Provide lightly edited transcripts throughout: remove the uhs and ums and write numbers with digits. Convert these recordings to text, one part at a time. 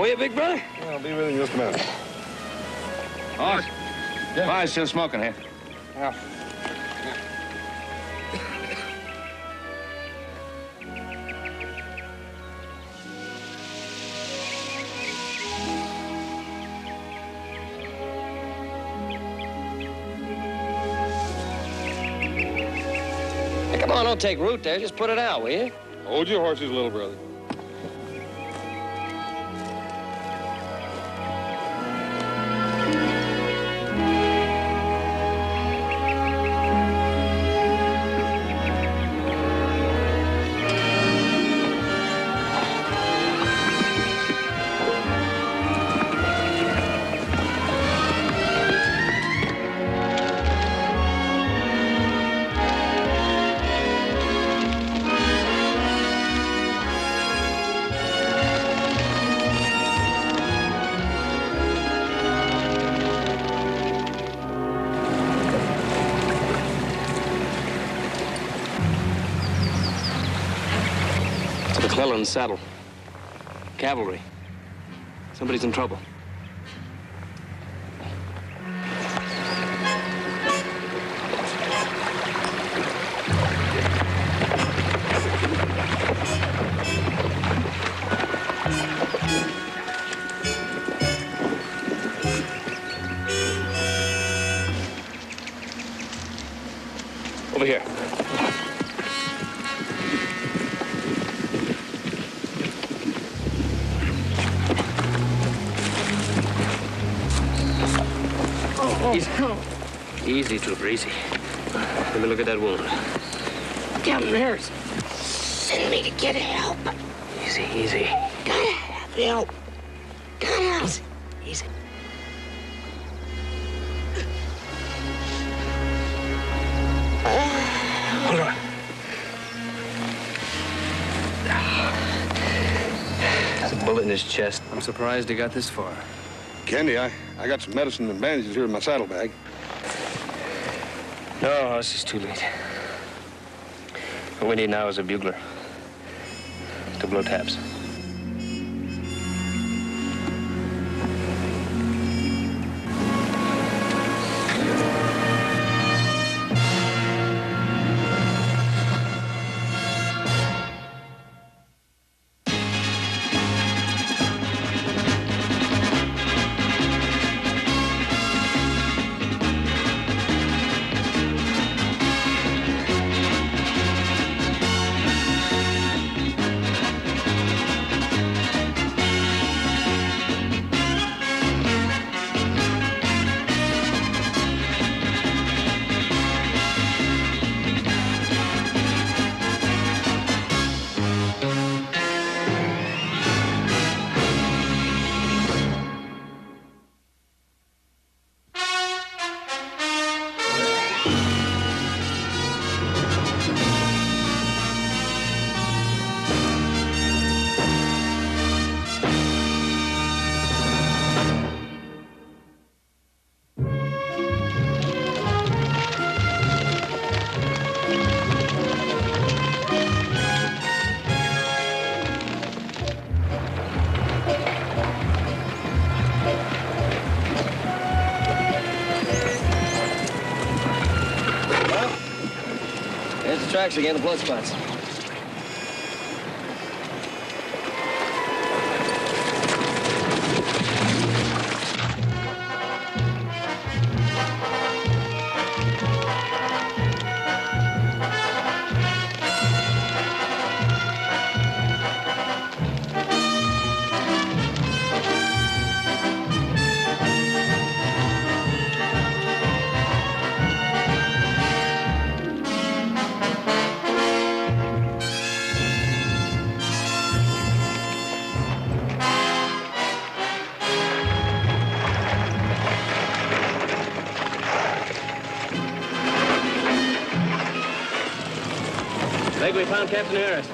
will you, big brother? Yeah, I'll be with you in just a minute. Hawk, why is still smoking here? Yeah. Hey, come on, don't take root there. Just put it out, will you? Hold your horses, little brother. McClellan's saddle. Cavalry. Somebody's in trouble. Over here. Easy, Trooper, easy. Let me look at that wound. Captain Harris, send me to get help. Easy, easy. Gotta have help. Gotta have. Easy, easy. Hold on. There's a bullet in his chest. I'm surprised he got this far. Candy, I got some medicine and bandages here in my saddlebag. No, this is too late. What we need now is a bugler to blow taps. Tracks again, the blood spots. I think we found Captain Harris.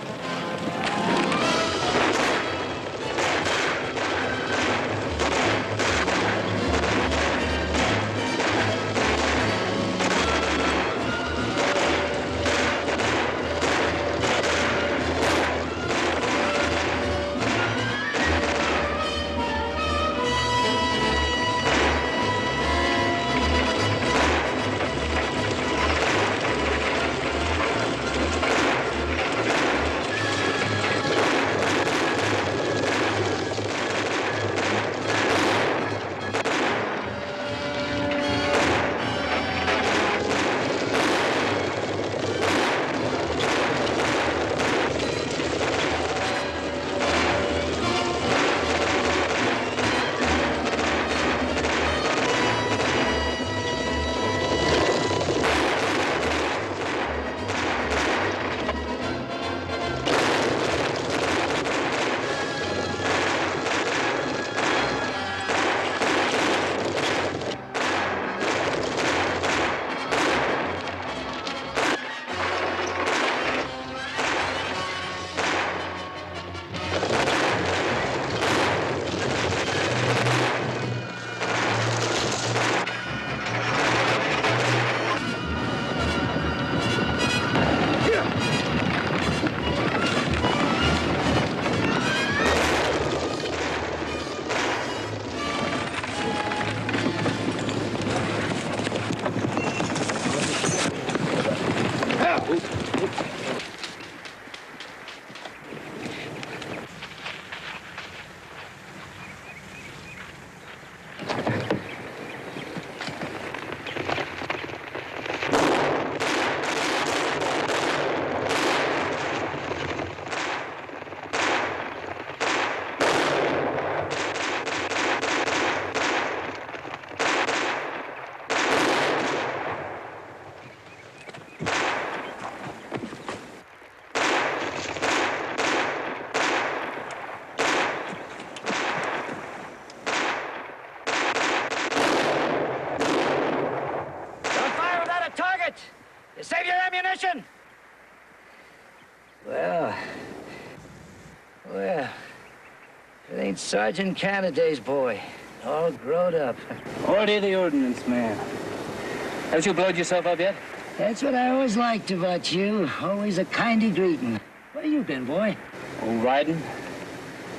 You save your ammunition? Well, it ain't Sergeant Canada's boy. All grown up. Order the ordnance, man. Haven't you blowed yourself up yet? That's what I always liked about you. Always a kindly greeting. Where you been, boy? Oh, riding.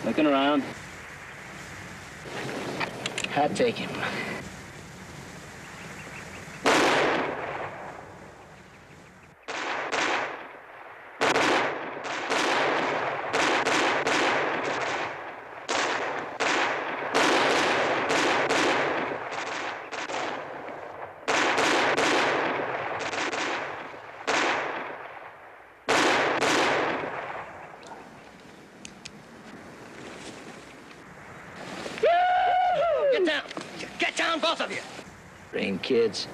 Looking around. I'll take him. Both of you. Brain kids.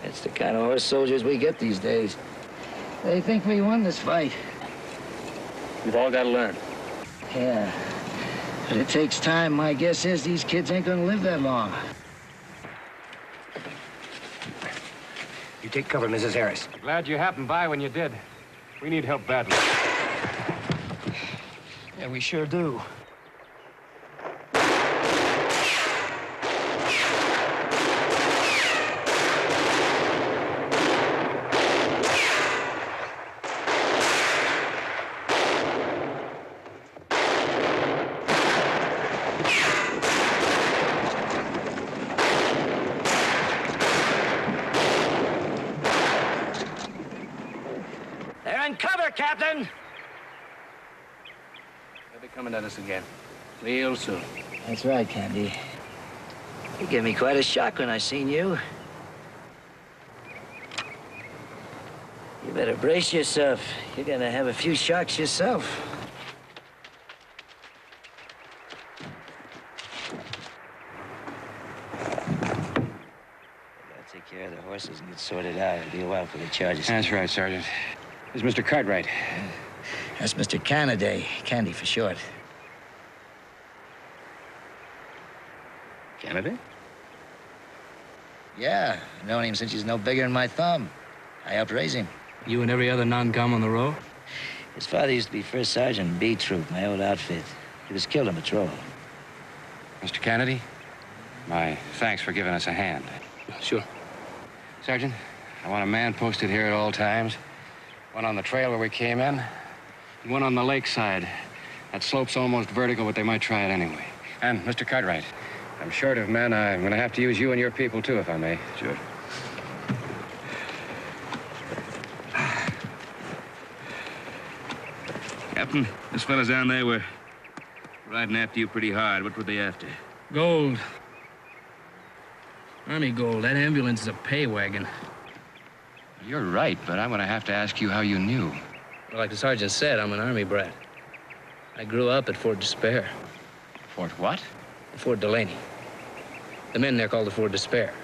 That's the kind of horse soldiers we get these days. They think we won this fight. We've all got to learn. Yeah. But it takes time. My guess is these kids ain't gonna live that long. You take cover, Mrs. Harris. Glad you happened by when you did. We need help badly. Yeah, we sure do. Captain! They'll be coming at us again. Real soon. That's right, Candy. You gave me quite a shock when I seen you. You better brace yourself. You're gonna have a few shocks yourself. I'll take care of the horses and get sorted out. It'll be a while for the charges. That's right, Sergeant. This is Mr. Cartwright. That's Mr. Canada. Candy for short. Canada? Yeah, I've known him since he's no bigger than my thumb. I helped raise him. You and every other non-com on the row? His father used to be First Sergeant in B Troop, my old outfit. He was killed on patrol. Mr. Kennedy, my thanks for giving us a hand. Sure. Sergeant, I want a man posted here at all times. One on the trail where we came in, and one on the lakeside. That slope's almost vertical, but they might try it anyway. And, Mr. Cartwright, I'm short of men. I'm going to have to use you and your people, too, if I may. Sure. Captain, those fellas down there were riding after you pretty hard. What were they after? Gold. Army gold. That ambulance is a pay wagon. You're right, but I'm going to have to ask you how you knew. Well, like the sergeant said, I'm an Army brat. I grew up at Fort Despair. Fort what? Fort Delaney. The men there called it Fort Despair.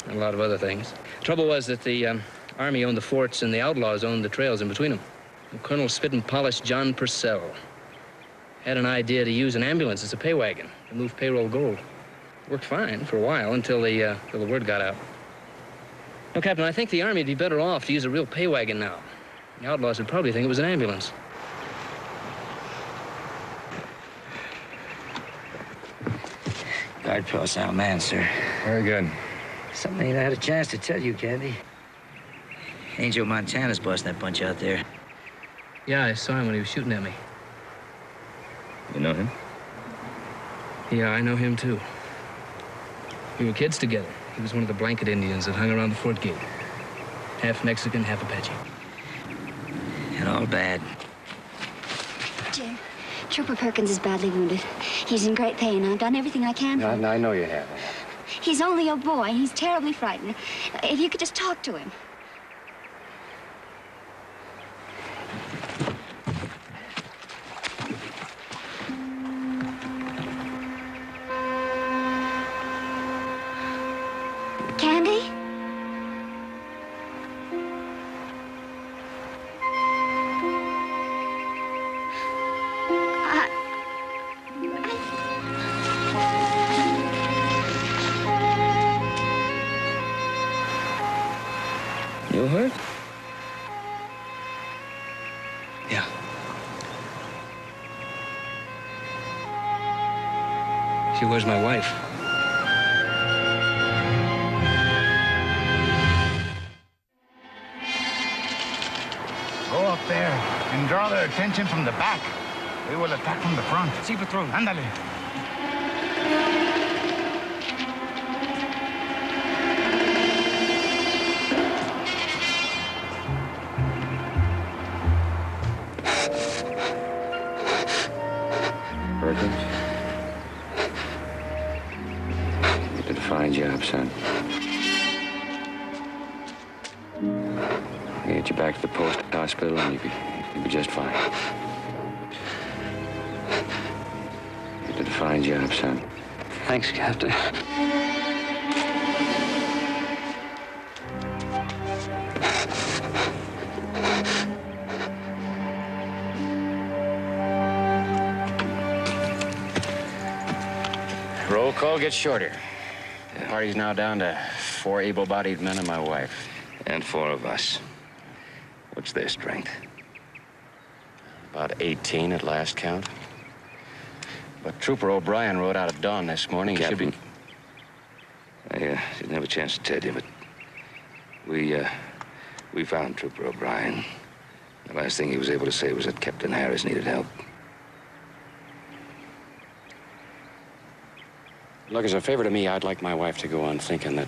And a lot of other things. Trouble was that the Army owned the forts and the outlaws owned the trails in between them. And Colonel Spit and Polish John Purcell had an idea to use an ambulance as a pay wagon to move payroll gold. Worked fine for a while until the word got out. No, Captain, I think the Army would be better off to use a real pay wagon now. The outlaws would probably think it was an ambulance. Guard post our man, sir. Very good. Something I ain't had a chance to tell you, Candy. Angel Montana's bossing that bunch out there. Yeah, I saw him when he was shooting at me. You know him? Yeah, I know him, too. We were kids together. He was one of the blanket Indians that hung around the fort gate. Half Mexican, half Apache. And all bad. Jim, Trooper Perkins is badly wounded. He's in great pain. I've done everything I can for him. I know you have. He's only a boy, and he's terribly frightened. If you could just talk to him. Candy? You hurt? Yeah. She was my wife. Go up there and draw their attention from the back. We will attack from the front. Sí, patrón. Ándale. Perkins? You did a fine job, son. I'll get you back to the post hospital and you'll be just fine. You did a fine job, son. Thanks, Captain. Roll call gets shorter. The party's now down to 4 able-bodied men and my wife. And 4 of us. What's their strength? About 18 at last count. But Trooper O'Brien rode out at dawn this morning. Captain, I didn't have a chance to tell you, but we found Trooper O'Brien. The last thing he was able to say was that Captain Harris needed help. Look, as a favor to me, I'd like my wife to go on thinking that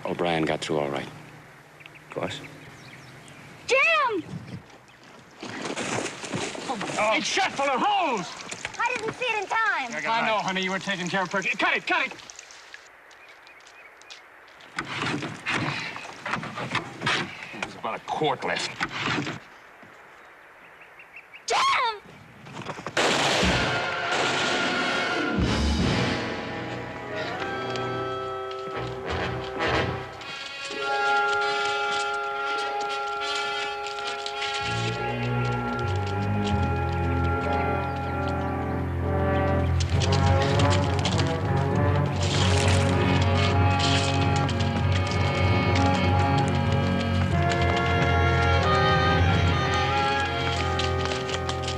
O'Brien got through all right. Of course. Jim! Oh, it's shot full of holes. I didn't see it in time. I know, honey. You were taking care of Perkins. Cut it, cut it. There's about a quart left. Jim!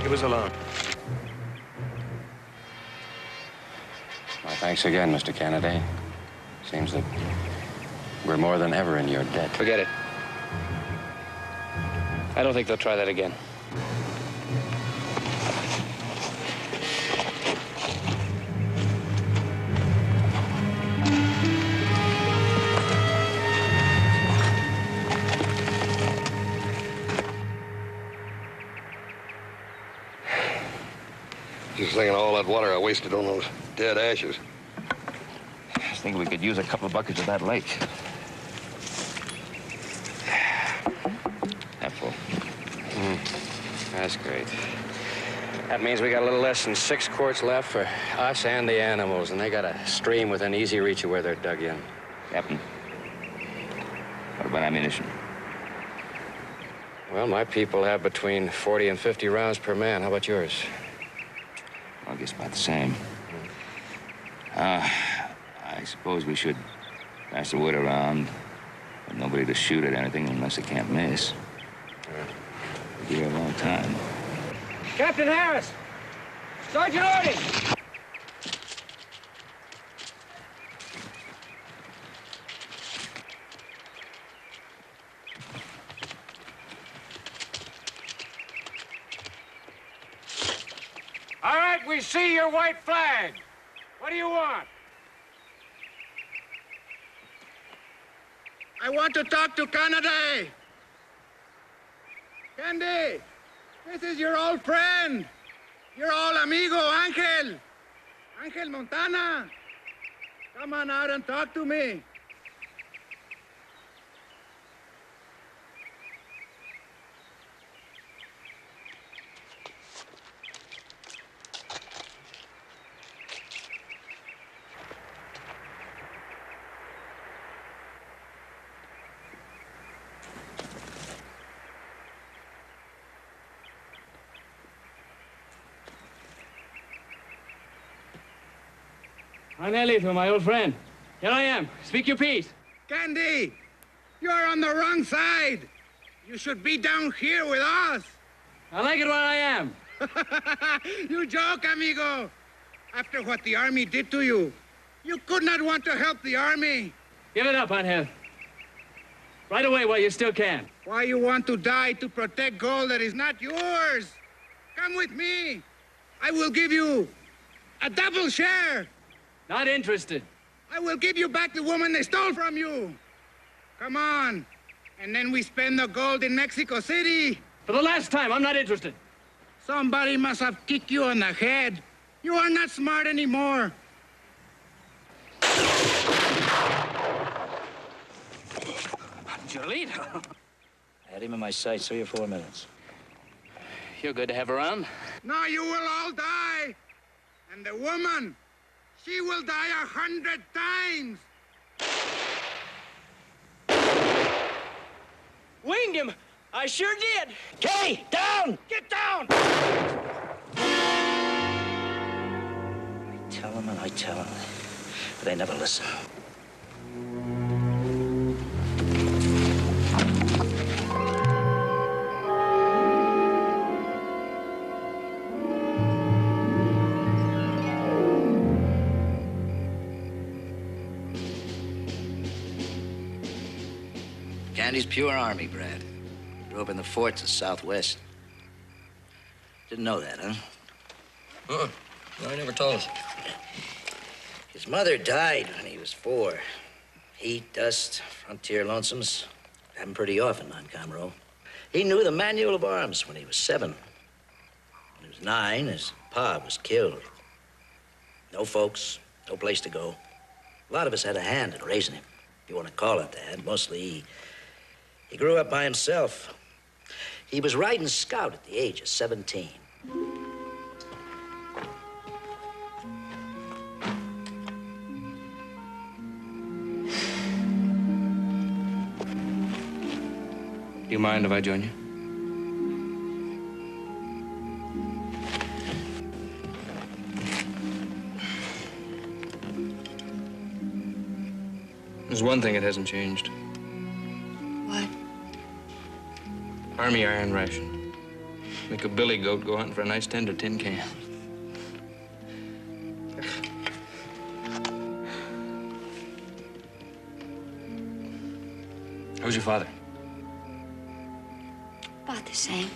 Was alone. Well, thanks again, Mr. Kennedy. Seems that we're more than ever in your debt. Forget it. I don't think they'll try that again. Just thinking of all that water I wasted on those dead ashes. I was thinking we could use a couple of buckets of that lake. Half full. That's great. That means we got a little less than 6 quarts left for us and the animals, and they got a stream within easy reach of where they're dug in. Captain, what about ammunition? Well, my people have between 40 and 50 rounds per man. How about yours? I guess about the same. I suppose we should pass the word around for nobody to shoot at anything unless they can't miss. We'll be here a long time. Captain Harris! Sergeant Ording! All right, we see your white flag. What do you want? I want to talk to Canada. Candy, this is your old friend. Your old amigo, Angel. Angel Montana. Come on out and talk to me. I'm Elliot, my old friend. Here I am. Speak your piece. Candy, You're on the wrong side. You should be down here with us. I like it where I am. You joke, amigo. After what the army did to you, you could not want to help the army. Give it up, Angel. Right away while you still can. Why you want to die to protect gold that is not yours? Come with me. I will give you a double share. Not interested. I will give you back the woman they stole from you. Come on. And then we spend the gold in Mexico City. For the last time, I'm not interested. Somebody must have kicked you on the head. You are not smart anymore. Jolito. I had him in my sights 3 or 4 minutes. You're good to have around. Now you will all die. And the woman, she will die 100 times. Winged him. I sure did. Kenny, down! Get down! I tell them, but they never listen. Candy's pure Army, Brad. Grew up in the forts of Southwest. Didn't know that, huh? No, he never told us. His mother died when he was 4. Heat, dust, frontier lonesomes. Happened pretty often, non-com roll. He knew the manual of arms when he was 7. When he was 9, his pa was killed. No folks, no place to go. A lot of us had a hand in raising him, if you want to call it that. Mostly, he grew up by himself. He was riding scout at the age of 17. Do you mind if I join you? There's one thing that hasn't changed. What? Army iron ration. Make a billy goat go hunting for a nice tender tin can. How's your father? About the same.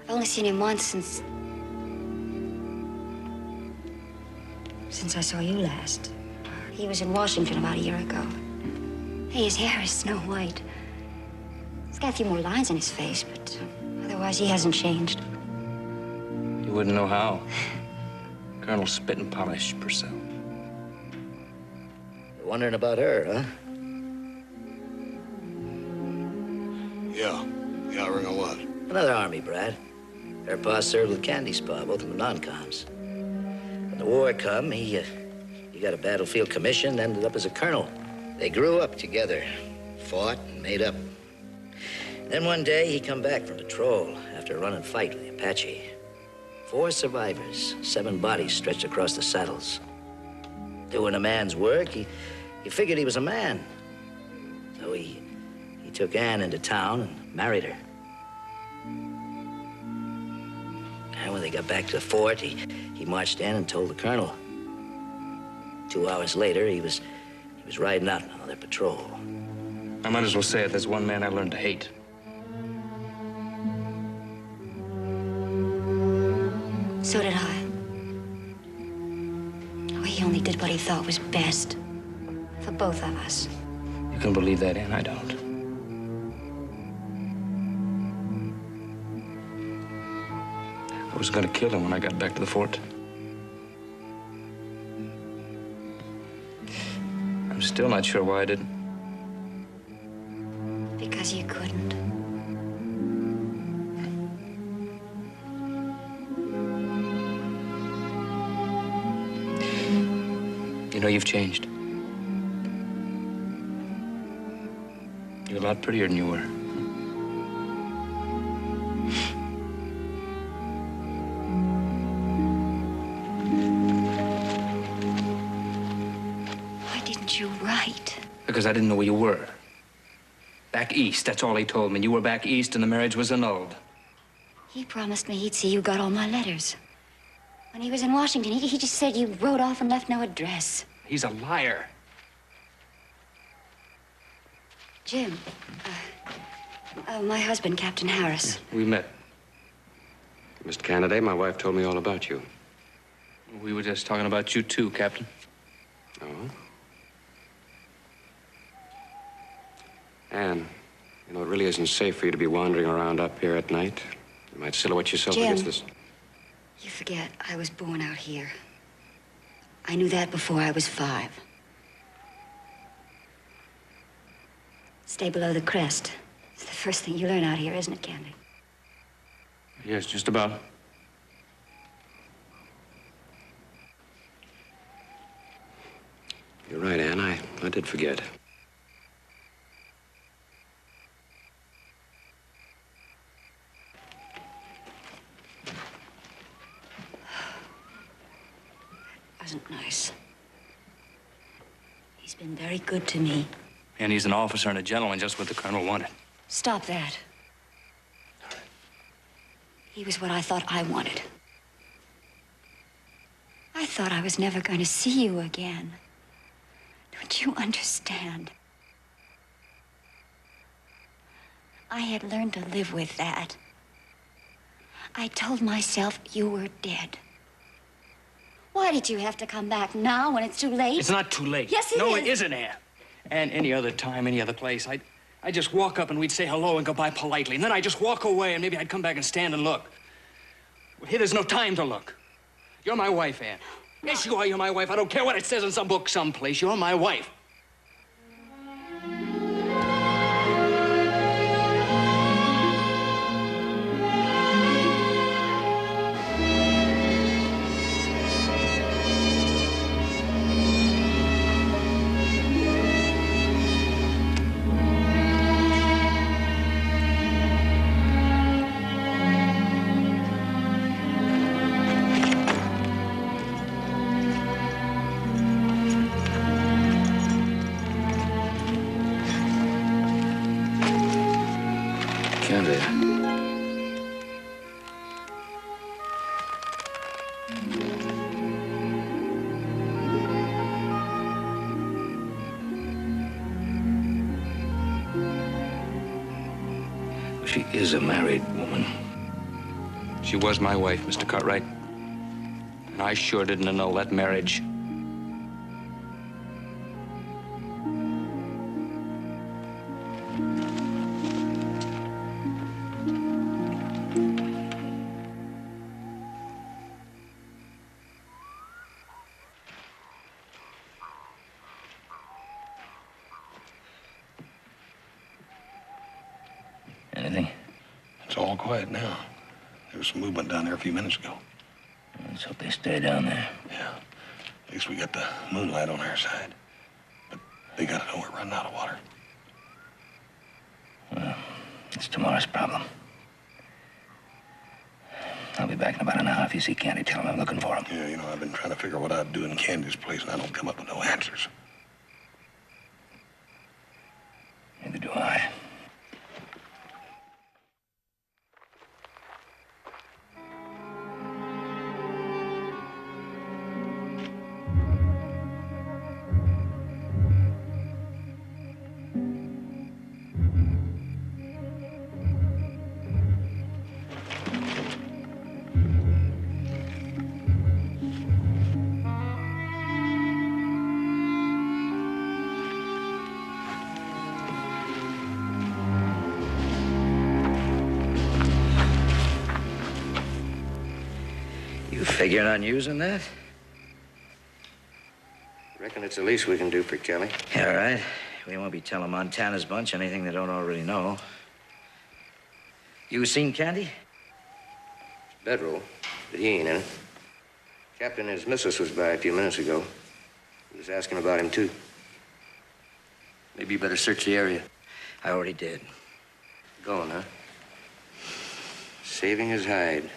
I've only seen him once since I saw you last. He was in Washington about a year ago. Hey, his hair is snow white. He's got a few more lines in his face, but otherwise he hasn't changed. You wouldn't know how. Colonel Spit and Polish Purcell. You're wondering about her, huh? Yeah, ring a lot. Another Army, Brad. Her pa served with Candy's pa, both of them non-coms. When the war come, he got a battlefield commission, ended up as a colonel. They grew up together, fought and made up. Then one day, he come back from patrol after a run and fight with the Apache. 4 survivors, 7 bodies stretched across the saddles. Doing a man's work, he figured he was a man. So he took Ann into town and married her. And when they got back to the fort, he marched in and told the colonel. 2 hours later, he was riding out on another patrol. I might as well say it. There's one man I learned to hate. So did I. Oh, he only did what he thought was best. For both of us. You can believe that, Ann. I don't. I was going to kill him when I got back to the fort. I'm still not sure why I didn't. Because you couldn't. You know, you've changed. You're a lot prettier than you were. Why didn't you write? Because I didn't know where you were. Back east, that's all he told me. You were back east and the marriage was annulled. He promised me he'd see you got all my letters. When he was in Washington, he just said you rode off and left no address. He's a liar. Jim, my husband, Captain Harris. We met. Mr. Kennedy, my wife told me all about you. We were just talking about you too, Captain. Oh? Anne, you know, it really isn't safe for you to be wandering around up here at night. You might silhouette yourself Jim, against this. You forget I was born out here. I knew that before I was 5. Stay below the crest. It's the first thing you learn out here, isn't it, Candy? Yes, just about. You're right, Anne. I did forget. Wasn't nice. He's been very good to me. And he's an officer and a gentleman, just what the colonel wanted. Stop that. He was what I thought I wanted. I thought I was never going to see you again. Don't you understand? I had learned to live with that. I told myself you were dead. Why did you have to come back now when it's too late? It's not too late. Yes, it is. No, it isn't, Anne. And any other time, any other place, I'd just walk up and we'd say hello and goodbye politely. And then I'd just walk away and maybe I'd come back and stand and look. Well, here, there's no time to look. You're my wife, Anne. No. Yes, you are. You're my wife. I don't care what it says in some book someplace. You're my wife. She is a married woman. She was my wife, Mr. Cartwright. And I sure didn't annul that marriage. Anything? It's all quiet now. There was some movement down there a few minutes ago. Let's hope they stay down there. Yeah. At least we got the moonlight on our side. But they gotta know we're running out of water. Well, it's tomorrow's problem. I'll be back in about an hour. If you see Candy, tell him I'm looking for him. Yeah, you know, I've been trying to figure what I'd do in Candy's place, and I don't come up with no answers. Neither do I. Figuring on using that? Reckon it's the least we can do for Kelly. Yeah, all right. We won't be telling Montana's bunch anything they don't already know. You seen Candy? Bedroll, but he ain't in it. Captain and his missus was by a few minutes ago. He was asking about him, too. Maybe you better search the area. I already did. Going, huh? Saving his hide.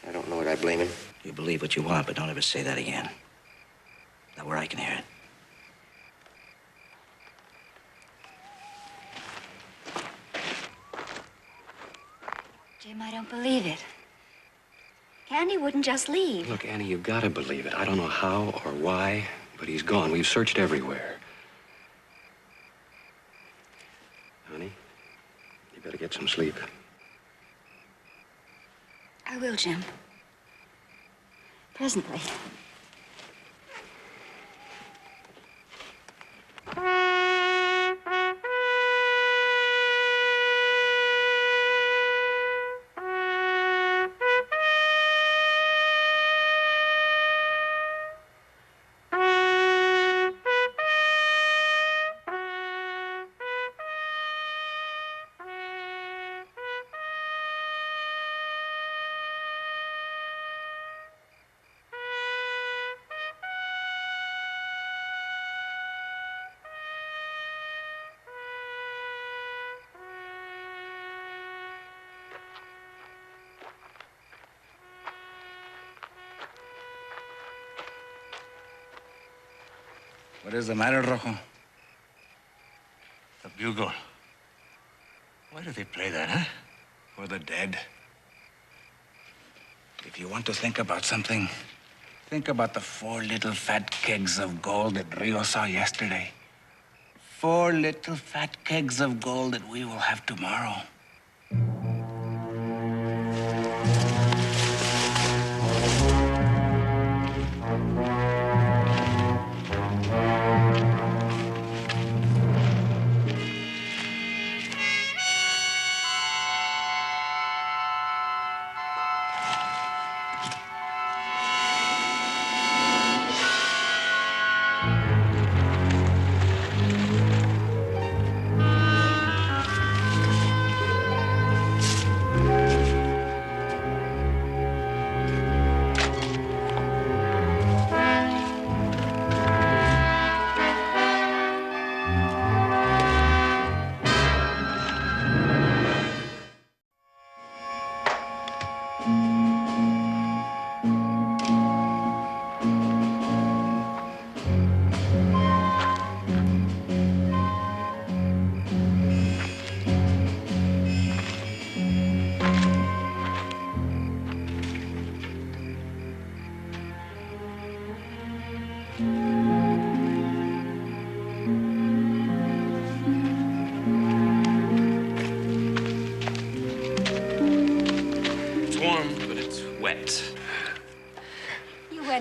I don't know what I blame him. You believe what you want, but don't ever say that again. Not where I can hear it. Jim, I don't believe it. Candy wouldn't just leave. Look, Annie, you've got to believe it. I don't know how or why, but he's gone. We've searched everywhere. Honey, you better get some sleep. I will, Jim. Presently. What is the matter, Rojo? The bugle. Why do they play that, huh? For the dead. If you want to think about something, think about the 4 little fat kegs of gold that Rio saw yesterday. 4 little fat kegs of gold that we will have tomorrow.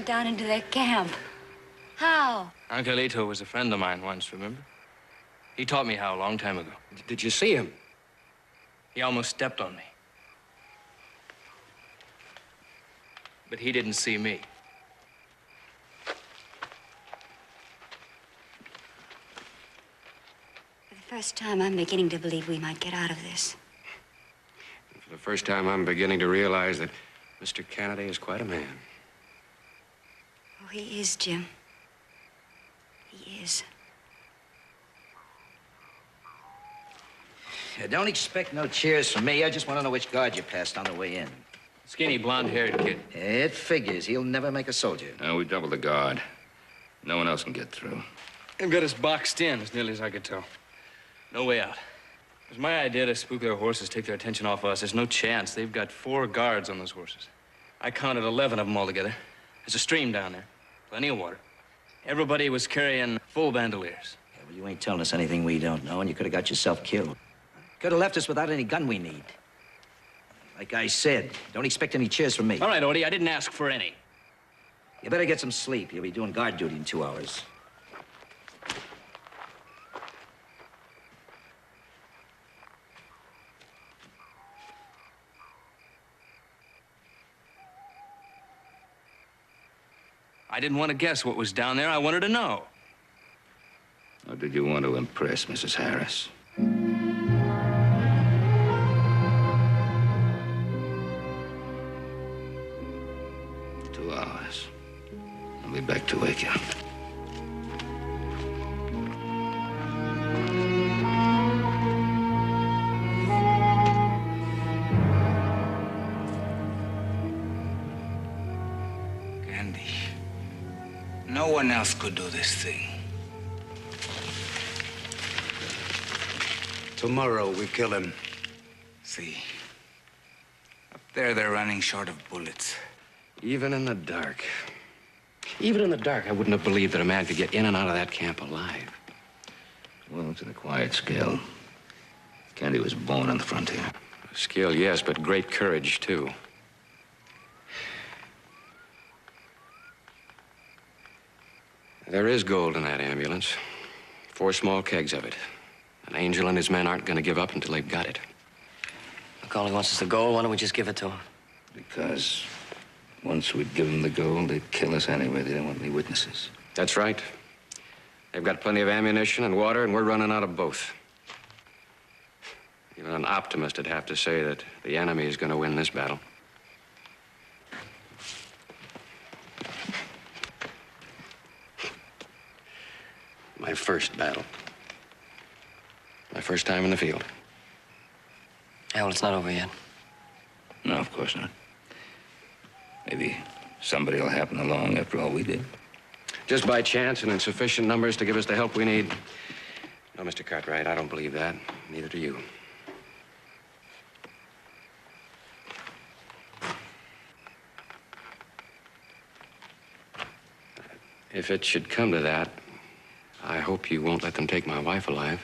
Down into their camp. How? Uncle Ito was a friend of mine once, remember? He taught me how a long time ago. Did you see him? He almost stepped on me. But he didn't see me. For the first time, I'm beginning to believe we might get out of this. And for the first time, I'm beginning to realize that Mr. Kennedy is quite a man. Oh, he is, Jim. He is. Don't expect no cheers from me. I just want to know which guard you passed on the way in. Skinny, blonde-haired kid. It figures. He'll never make a soldier. No, we doubled the guard. No one else can get through. They've got us boxed in, as nearly as I could tell. No way out. It was my idea to spook their horses, take their attention off us. There's no chance. They've got 4 guards on those horses. I counted 11 of them altogether. There's a stream down there. Plenty of water. Everybody was carrying full bandoliers. Yeah, well, you ain't telling us anything we don't know, and you could have got yourself killed. Could have left us without any gun we need. Like I said, don't expect any cheers from me. All right, Odie, I didn't ask for any. You better get some sleep. You'll be doing guard duty in 2 hours. I didn't want to guess what was down there. I wanted to know. Or did you want to impress Mrs. Harris? 2 hours. I'll be back to wake you. No one else could do this thing. Tomorrow we kill him. See, They're running short of bullets. Even in the dark. Even in the dark, I wouldn't have believed that a man could get in and out of that camp alive. Well, it's an acquired skill. Candy was born on the frontier. Skill, yes, but great courage, too. There is gold in that ambulance. 4 small kegs of it. An angel and his men aren't going to give up until they've got it. McCauley wants us the gold. Why don't we just give it to him? Because once we'd give them the gold, they'd kill us anyway. They don't want any witnesses. That's right. They've got plenty of ammunition and water, and we're running out of both. Even an optimist would have to say that the enemy is going to win this battle. My first battle. My first time in the field. Yeah, well, it's not over yet. No, of course not. Maybe somebody will happen along after all we did. Just by chance and in sufficient numbers to give us the help we need. No, Mr. Cartwright, I don't believe that. Neither do you. If it should come to that, I hope you won't let them take my wife alive.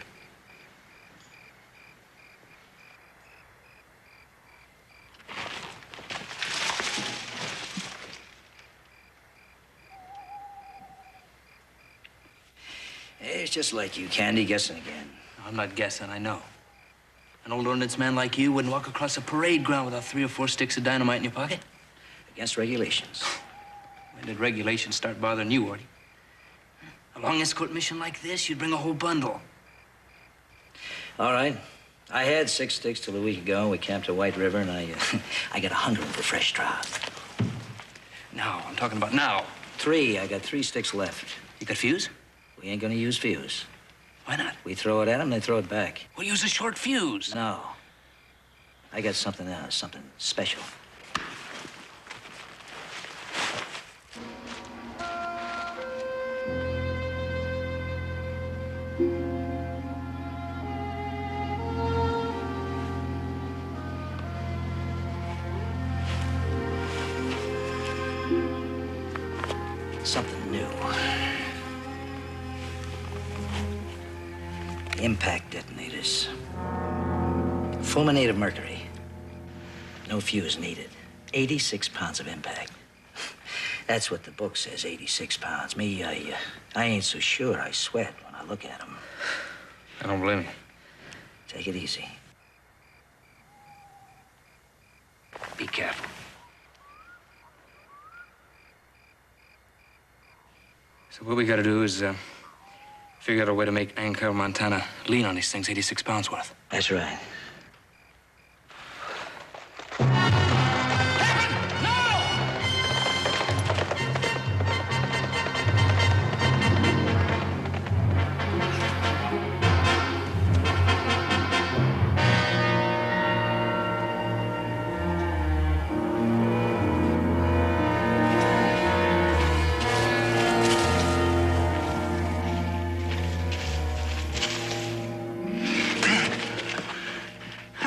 It's just like you, Candy, guessing again. I'm not guessing, I know. An old ordnance man like you wouldn't walk across a parade ground without 3 or 4 sticks of dynamite in your pocket. Against regulations. When did regulations start bothering you, Artie? A long escort mission like this, you'd bring a whole bundle. All right. I had 6 sticks till a week ago. We camped at White River, and I got 100 for fresh trout. Now, I'm talking about now. 3. I got 3 sticks left. You got fuse? We ain't gonna use fuse. Why not? We throw it at them, they throw it back. We'll use a short fuse. No. I got something else, something special. Something new. Impact detonators. Fulminate of mercury. No fuse needed. 86 pounds of impact. That's what the book says, 86 pounds. Me, I ain't so sure. I sweat when I look at them. I don't blame you. Take it easy. Be careful. So what we gotta do is figure out a way to make Anchor, Montana lean on these things 86 pounds worth. That's right.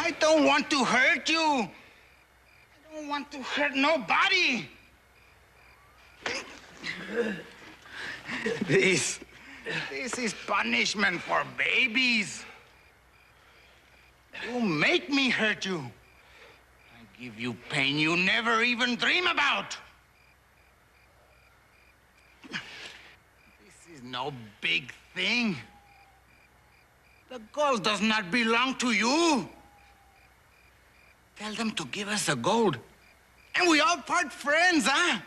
I don't want to hurt you. I don't want to hurt nobody. This is punishment for babies. You make me hurt you. I give you pain you never even dream about. This is no big thing. The gold does not belong to you. Tell them to give us the gold. And we all part friends, huh?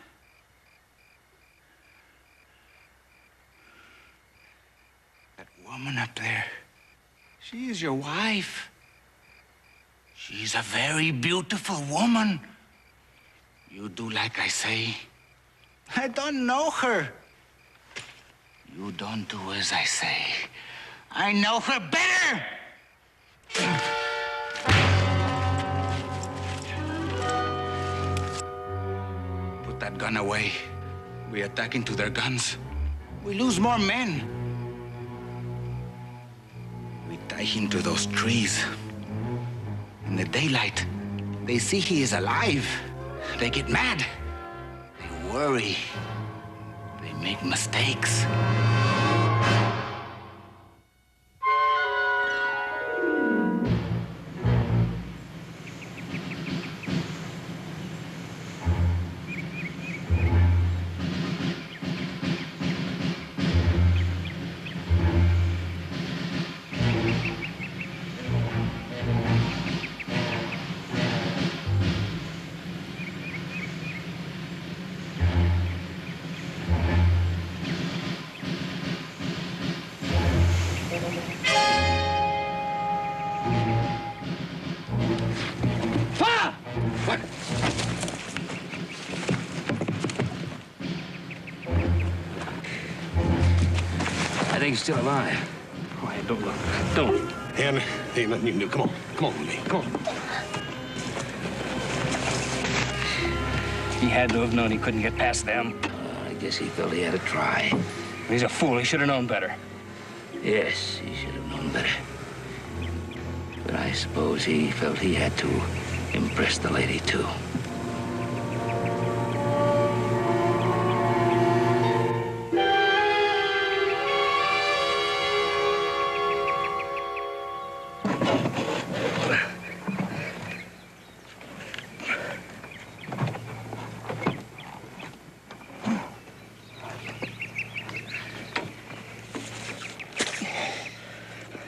That woman up there, she is your wife. She's a very beautiful woman. You do like I say. I don't know her. You don't do as I say. I know her better. Put that gun away. We attack into their guns. We lose more men. We tie him to those trees. In the daylight, They see he is alive. They get mad. They worry. They make mistakes. I think he's still alive. Quiet, don't look. Don't. And ain't nothing you can do. Come on. Come on with me. Come on. He had to have known he couldn't get past them. I guess he felt he had to try. He's a fool. He should have known better. Yes, he should have known better. But I suppose he felt he had to impress the lady, too.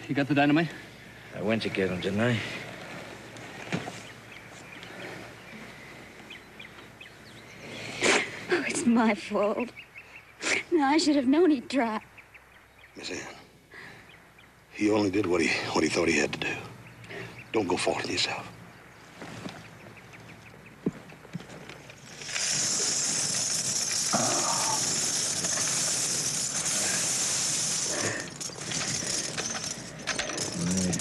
You got the dynamite? I went to get him, didn't I? Oh, it's my fault. No, I should have known he'd try. Miss Ann, he only did what he thought he had to do. Don't go faulting yourself.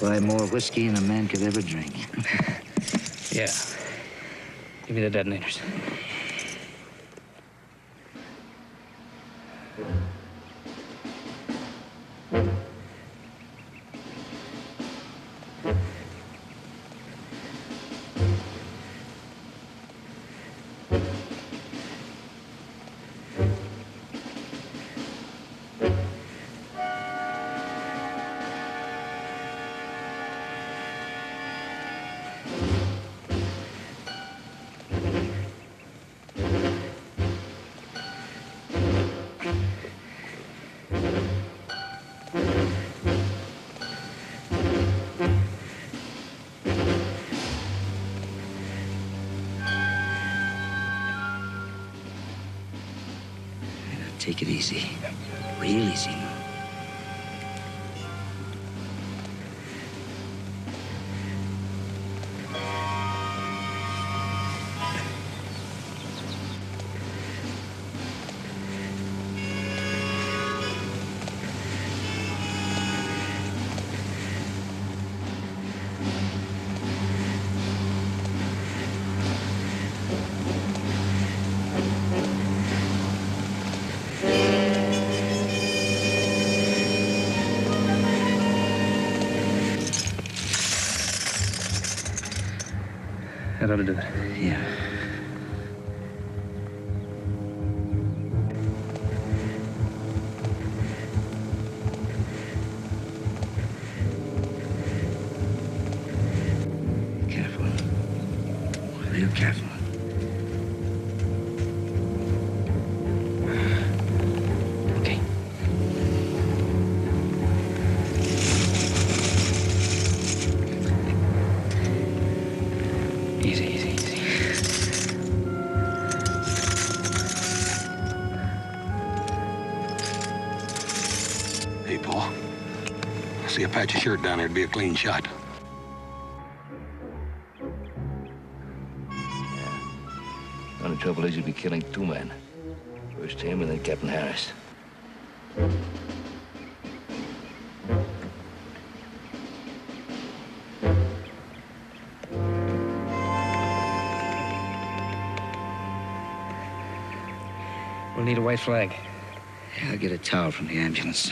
Buy more whiskey than a man could ever drink. Yeah. Give me the detonators. Take it easy. Real easy now. That ought to do it. Yeah. Careful. Real careful. Okay. Easy, easy, easy. Hey, Paul. I see a patch of shirt down there. It'd be a clean shot. The only trouble is you'd be killing two men. First him and then Captain Harris. We'll need a white flag. Yeah, I'll get a towel from the ambulance.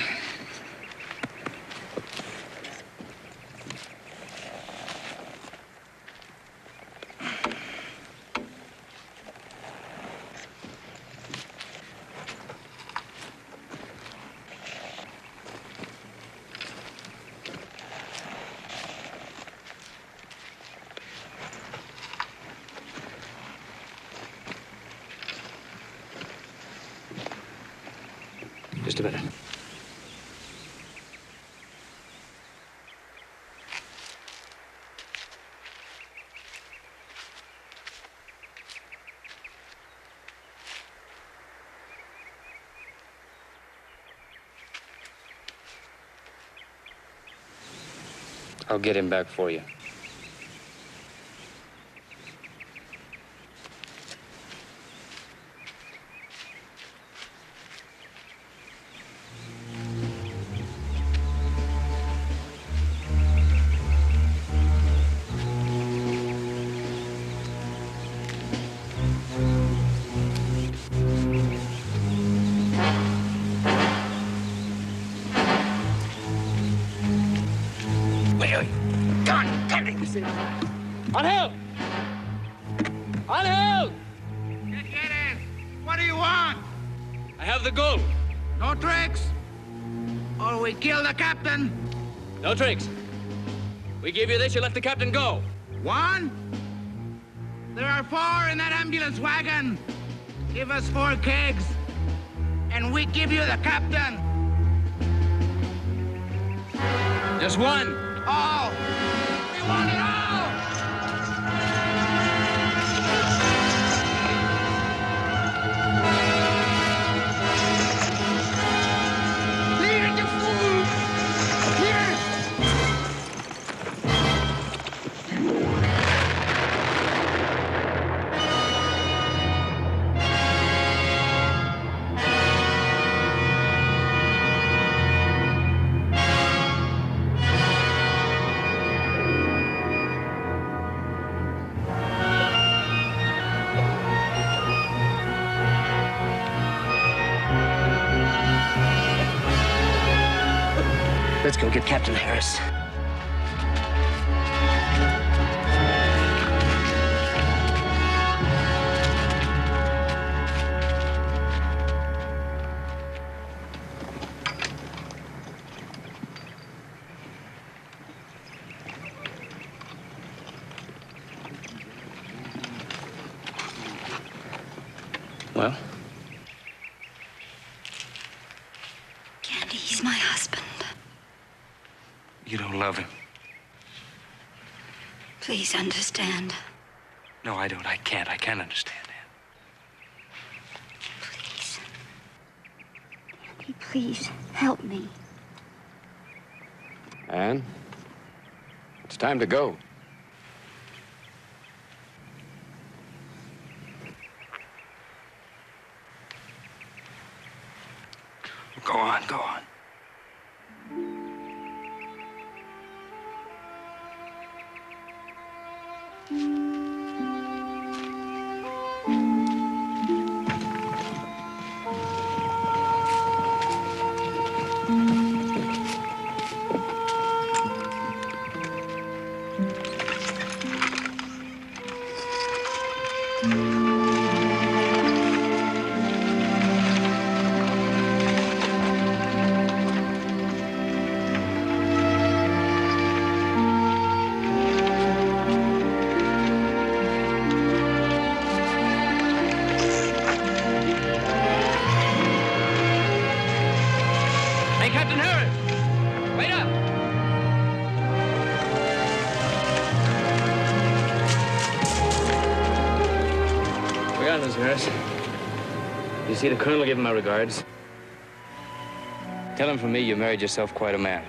Just a minute. I'll get him back for you. On hill! Get it! What do you want? I have the gold. No tricks? Or we kill the captain? No tricks. We give you this, you let the captain go. One? There are 4 in that ambulance wagon. Give us 4 kegs, and we give you the captain. Just one. All. We want it all. Leave it, you fool! Here! Let's go get Captain Harris. Well? Candy, he's my husband. You don't love him. Please understand. No, I don't. I can't. I can't understand that. Please. Candy, please, help me. Anne, it's time to go. Go on, go on. Hey, Captain Harris! Wait up! We got Mr. Harris. You see the colonel, give him my regards. Tell him from me you married yourself quite a man.